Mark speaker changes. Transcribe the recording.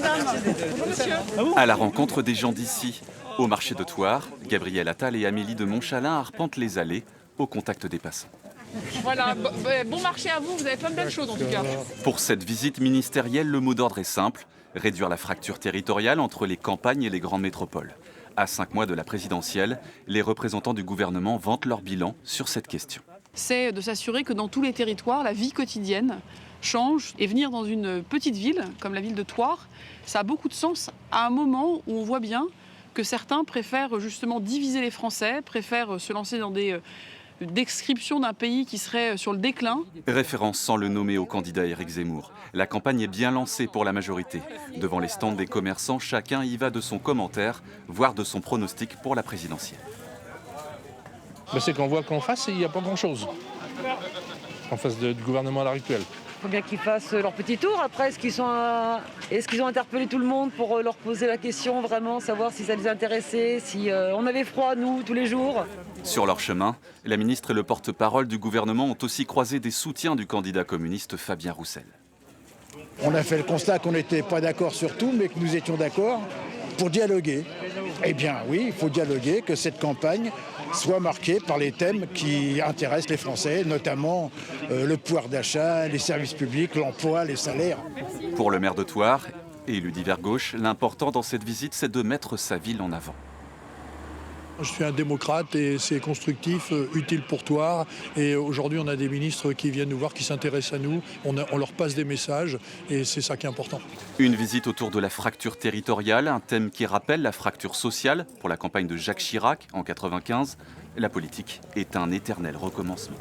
Speaker 1: madame. Bonjour monsieur.
Speaker 2: À la rencontre des gens d'ici, au marché de Thouars, Gabriel Attal et Amélie de Montchalin arpentent les allées au contact des passants.
Speaker 1: Voilà, bon marché à vous, vous avez plein de belles choses en tout cas.
Speaker 2: Pour cette visite ministérielle, le mot d'ordre est simple, réduire la fracture territoriale entre les campagnes et les grandes métropoles. À 5 mois de la présidentielle, les représentants du gouvernement vantent leur bilan sur cette question.
Speaker 1: C'est de s'assurer que dans tous les territoires, la vie quotidienne change. Et venir dans une petite ville, comme la ville de Thouars, ça a beaucoup de sens à un moment où on voit bien que certains préfèrent justement diviser les Français, préfèrent se lancer dans des descriptions d'un pays qui serait sur le déclin.
Speaker 2: Référence sans le nommer au candidat Éric Zemmour. La campagne est bien lancée pour la majorité. Devant les stands des commerçants, chacun y va de son commentaire, voire de son pronostic pour la présidentielle.
Speaker 3: C'est qu'on voit qu'en face, il n'y a pas grand-chose. En face du gouvernement à l'heure actuelle.
Speaker 4: Il faut bien qu'ils fassent leur petit tour. Après, est-ce qu'ils ont interpellé tout le monde pour leur poser la question, vraiment, savoir si ça les intéressait, si on avait froid, nous, tous les jours.
Speaker 2: Sur leur chemin, la ministre et le porte-parole du gouvernement ont aussi croisé des soutiens du candidat communiste Fabien Roussel.
Speaker 5: On a fait le constat qu'on n'était pas d'accord sur tout, mais que nous étions d'accord pour dialoguer. Eh bien oui, il faut dialoguer, que cette campagne soit marquée par les thèmes qui intéressent les Français, notamment le pouvoir d'achat, les services publics, l'emploi, les salaires.
Speaker 2: Pour le maire de Thouars, élu d'hiver gauche, l'important dans cette visite, c'est de mettre sa ville en avant.
Speaker 6: Je suis un démocrate et c'est constructif, utile pour Thouars. Et aujourd'hui, on a des ministres qui viennent nous voir, qui s'intéressent à nous. On leur passe des messages et c'est ça qui est important.
Speaker 2: Une visite autour de la fracture territoriale, un thème qui rappelle la fracture sociale pour la campagne de Jacques Chirac en 1995. La politique est un éternel recommencement.